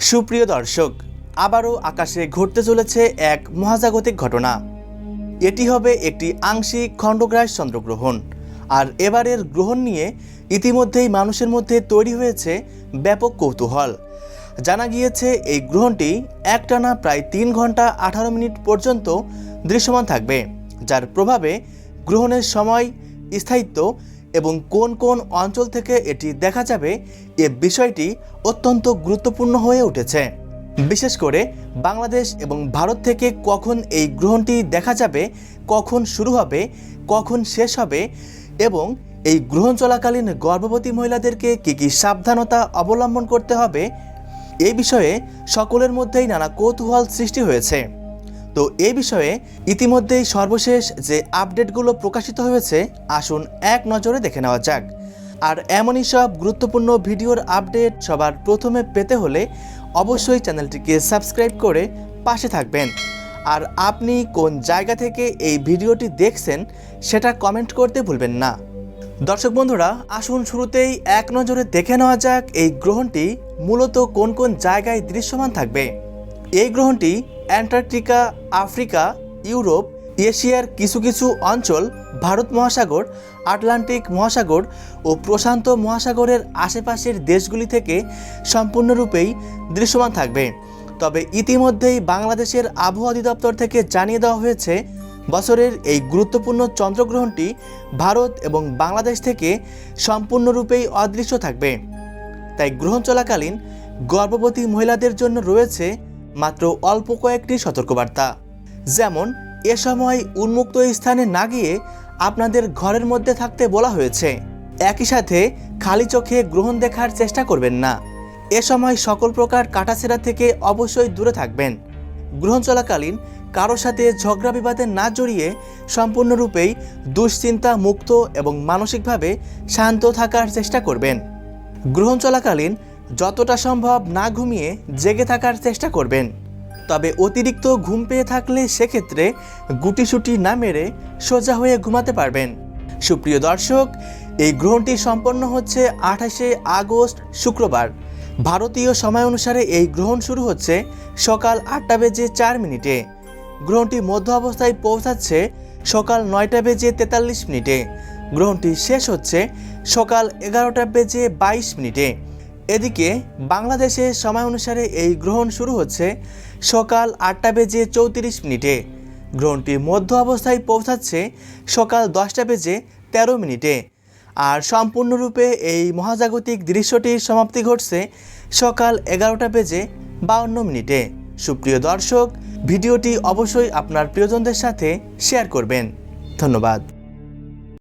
সুপ্রিয় দর্শক, আবারও আকাশে ঘটতে চলেছে এক মহাজাগতিক ঘটনা। এটি হবে একটি আংশিক খণ্ডগ্রাস চন্দ্রগ্রহণ। আর এবারের গ্রহণ নিয়ে ইতিমধ্যেই মানুষের মধ্যে তৈরি হয়েছে ব্যাপক কৌতূহল। জানা গিয়েছে এই গ্রহণটি একটানা প্রায় 3 ঘন্টা 18 মিনিট পর্যন্ত দৃশ্যমান থাকবে, যার প্রভাবে গ্রহণের সময়, স্থায়িত্ব এবং কোন কোন অঞ্চল থেকে এটি দেখা যাবে এ বিষয়টি অত্যন্ত গুরুত্বপূর্ণ হয়ে উঠেছে। বিশেষ করে বাংলাদেশ এবং ভারত থেকে কখন এই গ্রহণটি দেখা যাবে, কখন শুরু হবে, কখন শেষ হবে এবং এই গ্রহণ চলাকালীন গর্ভবতী মহিলাদেরকে কী কী সাবধানতা অবলম্বন করতে হবে, এই বিষয়ে সকলের মধ্যেই নানা কৌতূহল সৃষ্টি হয়েছে। তো এই বিষয়ে ইতিমধ্যেই সর্বশেষ যে আপডেটগুলো প্রকাশিত হয়েছে, আসুন এক নজরে দেখে নেওয়া যাক। আর এমনই সব গুরুত্বপূর্ণ ভিডিওর আপডেট সবার প্রথমে পেতে হলে অবশ্যই চ্যানেলটিকে সাবস্ক্রাইব করে পাশে থাকবেন। আর আপনি কোন জায়গা থেকে এই ভিডিওটি দেখছেন সেটা কমেন্ট করতে ভুলবেন না। দর্শক বন্ধুরা, আসুন শুরুতেই এক নজরে দেখে নেওয়া যাক এই গ্রহণটি মূলত কোন কোন জায়গায় দৃশ্যমান থাকবে। এই গ্রহণটি অ্যান্টার্কটিকা, আফ্রিকা, ইউরোপ, এশিয়ার কিছু কিছু অঞ্চল, ভারত মহাসাগর, আটলান্টিক মহাসাগর ও প্রশান্ত মহাসাগরের আশেপাশের দেশগুলি থেকে সম্পূর্ণরূপেই দৃশ্যমান থাকবে। তবে ইতিমধ্যেই বাংলাদেশের আবহাওয়া অধিদপ্তর থেকে জানিয়ে দেওয়া হয়েছে, বছরের এই গুরুত্বপূর্ণ চন্দ্রগ্রহণটি ভারত এবং বাংলাদেশ থেকে সম্পূর্ণরূপেই অদৃশ্য থাকবে। তাই গ্রহণ চলাকালীন গর্ভবতী মহিলাদের জন্য রয়েছে মাত্র অল্প কয়েকটি সতর্কবার্তা। যেমন, এ সময় উন্মুক্ত স্থানে না গিয়ে আপনাদের ঘরের মধ্যে থাকতে বলা হয়েছে। একই সাথে খালি চোখে গ্রহণ দেখার চেষ্টা করবেন না। এ সময় সকল প্রকার কাটাছেঁড়া থেকে অবশ্যই দূরে থাকবেন। গ্রহণ চলাকালীন কারোর সাথে ঝগড়া বিবাদে না জড়িয়ে সম্পূর্ণরূপেই দুশ্চিন্তা মুক্ত এবং মানসিকভাবে শান্ত থাকার চেষ্টা করবেন। গ্রহণ চলাকালীন যতটা সম্ভব না ঘুমিয়ে জেগে থাকার চেষ্টা করবেন। তবে অতিরিক্ত ঘুম পেয়ে থাকলে সেক্ষেত্রে গুটিসুটি না মেরে সোজা হয়ে ঘুমাতে পারবেন। সুপ্রিয় দর্শক, এই গ্রহণটি সম্পন্ন হচ্ছে 28শে আগস্ট শুক্রবার। ভারতীয় সময় অনুসারে এই গ্রহণ শুরু হচ্ছে সকাল 8:04। গ্রহণটি মধ্য অবস্থায় পৌঁছাচ্ছে সকাল 9:43। গ্রহণটি শেষ হচ্ছে সকাল 11:22। এদিকে বাংলাদেশের সময় অনুসারে এই গ্রহণ শুরু হচ্ছে সকাল 8:34। গ্রহণটি মধ্য অবস্থায় পৌঁছাচ্ছে সকাল 10:13। আর সম্পূর্ণরূপে এই মহাজাগতিক দৃশ্যটির সমাপ্তি ঘটছে সকাল 11:52। সুপ্রিয় দর্শক, ভিডিওটি অবশ্যই আপনার প্রিয়জনদের সাথে শেয়ার করবেন। ধন্যবাদ।